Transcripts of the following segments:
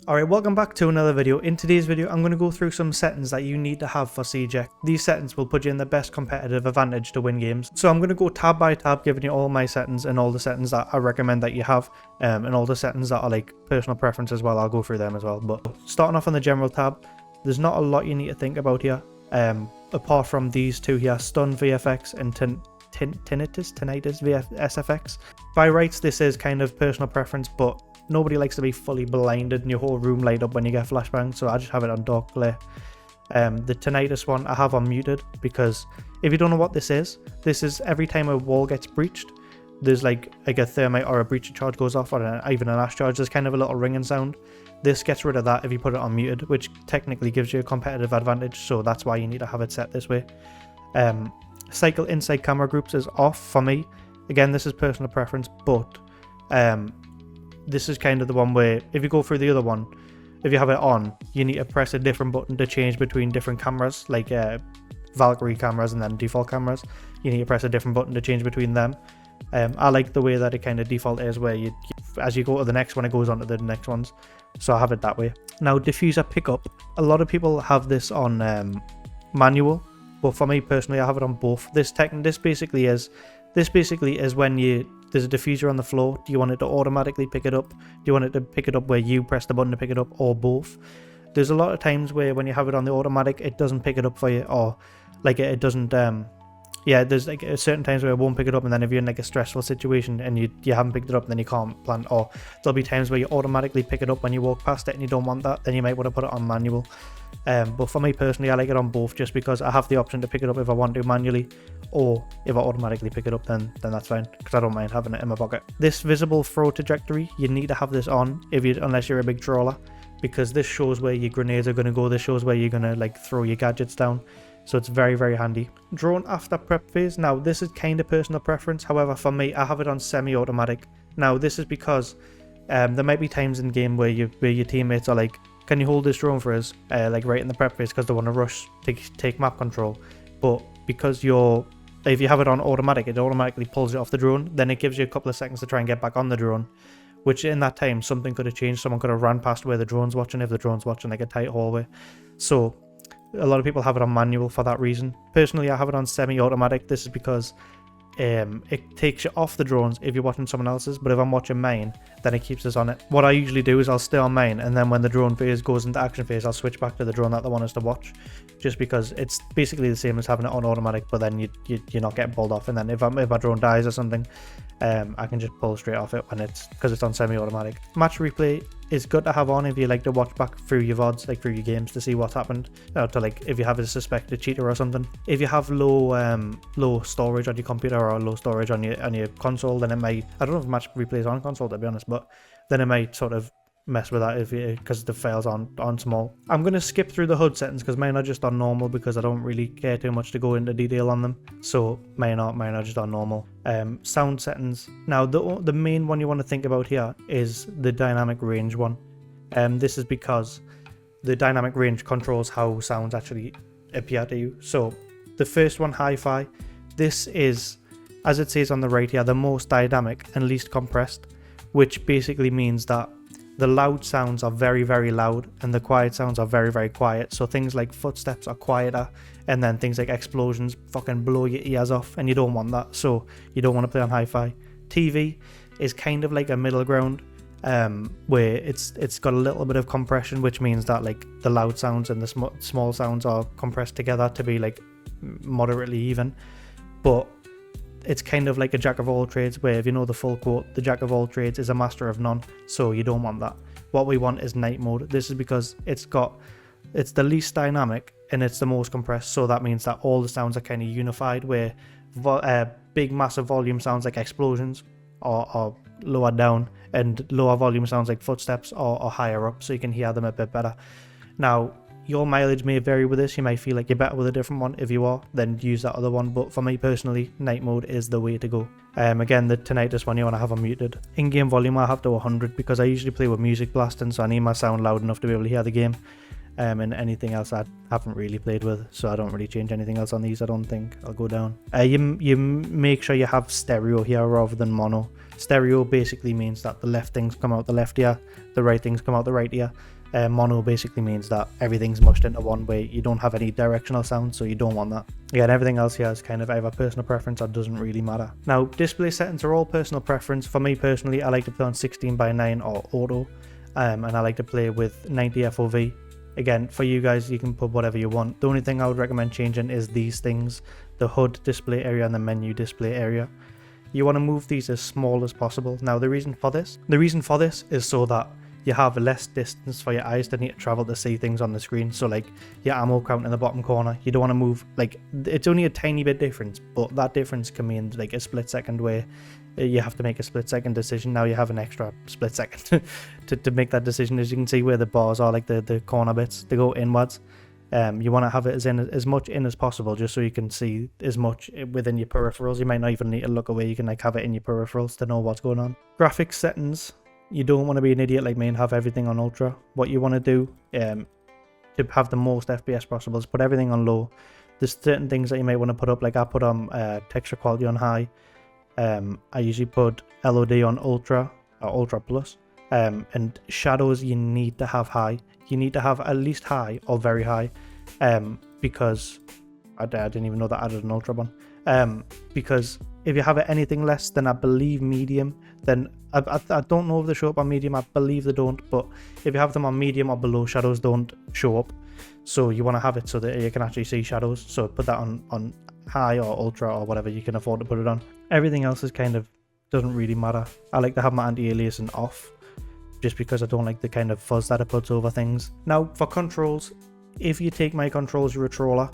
Alright, welcome back to another video. In today's video, I'm going to go through some settings that you need to have for CJ. These settings will put you in the best competitive advantage to win games. So I'm going to go tab by tab, giving you all my settings and all the settings that I recommend that you have, and all the settings that are like personal preference as well. I'll go through them as well. But starting off on the general tab, there's not a lot you need to think about here, apart from these two here, Stun VFX and Tinnitus SFX. By rights, this is kind of personal preference, but nobody likes to be fully blinded and your whole room light up when you get flashbang, so I just have it on dark glare. The tinnitus one I have on muted, because if you don't know what this is every time a wall gets breached, there's like a thermite or a breacher charge goes off, or even an ash charge, there's kind of a little ringing sound. This gets rid of that if you put it on muted, which technically gives you a competitive advantage, so that's why you need to have it set this way. Cycle inside camera groups is off for me. Again, this is personal preference, but this is kind of the one where if you go through the other one, if you have it on, you need to press a different button to change between different cameras, like Valkyrie cameras and then default cameras. You need to press a different button to change between them. I like the way that it kind of default is, where you as you go to the next one, it goes on to the next ones. So I have it that way. Now, diffuser pickup, a lot of people have this on manual, but for me personally, I have it on both. This basically is when there's a diffuser on the floor. Do you want it to automatically pick it up? Do you want it to pick it up where you press the button to pick it up, or both? There's a lot of times where when you have it on the automatic, it doesn't pick it up for you, or like it doesn't. There's like certain times where it won't pick it up, and then if you're in like a stressful situation and you haven't picked it up, then you can't plan. Or there'll be times where you automatically pick it up when you walk past it and you don't want that, then you might want to put it on manual. But for me personally, I like it on both, just because I have the option to pick it up if I want to manually, or if I automatically pick it up, then that's fine, because I don't mind having it in my pocket. This visible throw trajectory, you need to have this on unless you're a big troller, because this shows where your grenades are going to go. This shows where you're going to like throw your gadgets down, so it's very, very handy. Drone after prep phase, now this is kind of personal preference. However, for me, I have it on semi-automatic. Now this is because there might be times in game where your teammates are like, can you hold this drone for us, like right in the prep phase, because they want to rush to take map control. But because if you have it on automatic, it automatically pulls you off the drone, then it gives you a couple of seconds to try and get back on the drone, which in that time something could have changed. Someone could have ran past where the drone's watching, if the drone's watching like a tight hallway. So a lot of people have it on manual for that reason. Personally, I have it on semi-automatic. This is because it takes you off the drones if you're watching someone else's, but if I'm watching mine, then it keeps us on it. What I usually do is I'll stay on mine, and then when the drone phase goes into action phase, I'll switch back to the drone that they want us to watch, just because it's basically the same as having it on automatic, but then you're not getting pulled off. And then if my drone dies or something, I can just pull straight off it because it's on semi-automatic. Match replay is good to have on if you like to watch back through your VODs, like through your games, to see what's happened, to like if you have a suspected cheater or something. If you have low storage on your computer or low storage on your console, then it might, I don't know if match replay is on console, to be honest, but then it might sort of mess with that because the files aren't small. I'm going to skip through the HUD settings because mine are just on normal, because I don't really care too much to go into detail on them, so mine are just on normal. Sound settings, now the main one you want to think about here is the dynamic range one. This is because the dynamic range controls how sounds actually appear to you. So the first one, hi-fi, this is, as it says on the right here, the most dynamic and least compressed, which basically means that the loud sounds are very, very loud and the quiet sounds are very, very quiet. So things like footsteps are quieter, and then things like explosions fucking blow your ears off, and you don't want that, so you don't want to play on hi-fi. TV is kind of like a middle ground, where it's got a little bit of compression, which means that like the loud sounds and the small sounds are compressed together to be like moderately even. But it's kind of like a jack of all trades, where if you know the full quote, the jack of all trades is a master of none, so you don't want that. What we want is night mode. This is because it's the least dynamic and it's the most compressed, so that means that all the sounds are kind of unified, where big massive volume sounds like explosions are lower down, and lower volume sounds like footsteps are higher up, so you can hear them a bit better. Now, your mileage may vary with this. You might feel like you're better with a different one. If you are, then use that other one, but for me personally, night mode is the way to go. Again, the tinnitus one you want to have unmuted. In-game volume I have to 100 because I usually play with music blasting, so I need my sound loud enough to be able to hear the game. and anything else I haven't really played with, so I don't really change anything else on these. I don't think I'll go down. You make sure you have stereo here rather than mono. Stereo basically means that the left things come out the left ear, the right things come out the right ear. Mono basically means that everything's mushed into one way. You don't have any directional sound, so you don't want that. Again, everything else here is kind of either personal preference or doesn't really matter. Now, display settings are all personal preference. For me personally, I like to play on 16:9 or auto, and I like to play with 90 FOV. Again, for you guys, you can put whatever you want. The only thing I would recommend changing is these things, the HUD display area and the menu display area. You want to move these as small as possible. Now, the reason for this is so that you have less distance for your eyes to need to travel to see things on the screen. So like your ammo count in the bottom corner, you don't want to move, like it's only a tiny bit difference, but that difference can mean like a split second where you have to make a split second decision. Now you have an extra split second to make that decision. As you can see where the bars are, like the corner bits, they go inwards. You want to have it as much in as possible, just so you can see as much within your peripherals. You might not even need to look away. You can like have it in your peripherals to know what's going on. Graphics settings. You don't want to be an idiot like me and have everything on ultra. What you want to do to have the most FPS possible is put everything on low. There's certain things that you might want to put up, like I put on texture quality on high. I usually put LOD on ultra or ultra plus. And shadows you need to have high. You need to have at least high or very high, because I didn't even know that I added an ultra one. Because if you have it anything less than, I believe, medium, then I don't know if they show up on medium. I believe they don't, but if you have them on medium or below, shadows don't show up. So you want to have it so that you can actually see shadows. So put that on high or ultra or whatever you can afford to put it on. Everything else is kind of doesn't really matter. I like to have my anti-aliasing off, just because I don't like the kind of fuzz that it puts over things. Now for controls, if you take my controls, you're a troller.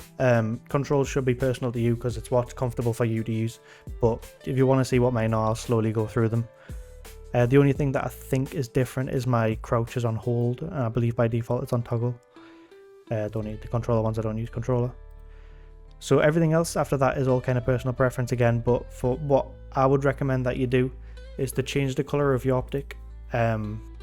Controls should be personal to you because it's what's comfortable for you to use. But if you want to see what mine are, I'll slowly go through them. The only thing that I think is different is my crouch is on hold. I believe by default it's on toggle. Don't need the controller ones, I don't use controller. So everything else after that is all kind of personal preference again. But for what I would recommend that you do is to change the color of your optic.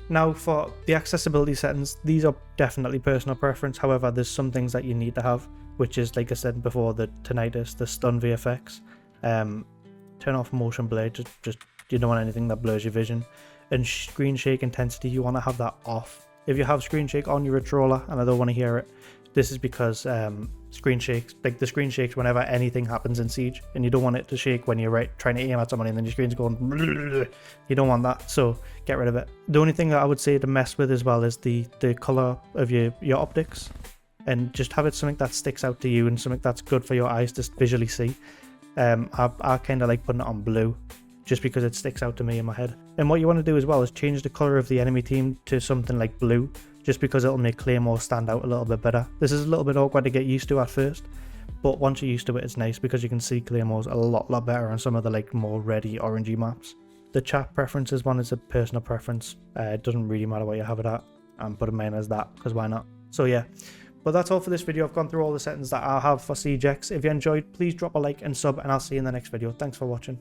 Now for the accessibility settings, these are definitely personal preference. However, there's some things that you need to have, which is, like I said before, the tinnitus, the stun VFX. Turn off motion blur, just you don't want anything that blurs your vision. And screen shake intensity, you want to have that off. If you have screen shake on, you're a troller, and I don't want to hear it. This is because screen shakes, like the screen shakes whenever anything happens in Siege, and you don't want it to shake when you're trying to aim at someone and then your screen's going. You don't want that, so get rid of it. The only thing that I would say to mess with as well is the color of your optics, and just have it something that sticks out to you and something that's good for your eyes to visually see. I kind of like putting it on blue, just because it sticks out to me in my head. And what you want to do as well is change the color of the enemy team to something like blue, just because it'll make Claymore stand out a little bit better. This is a little bit awkward to get used to at first, but once you're used to it, it's nice because you can see Claymores a lot better on some of the like more reddy, orangey maps. The chat preferences one is a personal preference. It doesn't really matter what you have it at. I'm putting mine as that because why not? So yeah. But that's all for this video. I've gone through all the settings that I have for Siege X. If you enjoyed, please drop a like and sub, and I'll see you in the next video. Thanks for watching.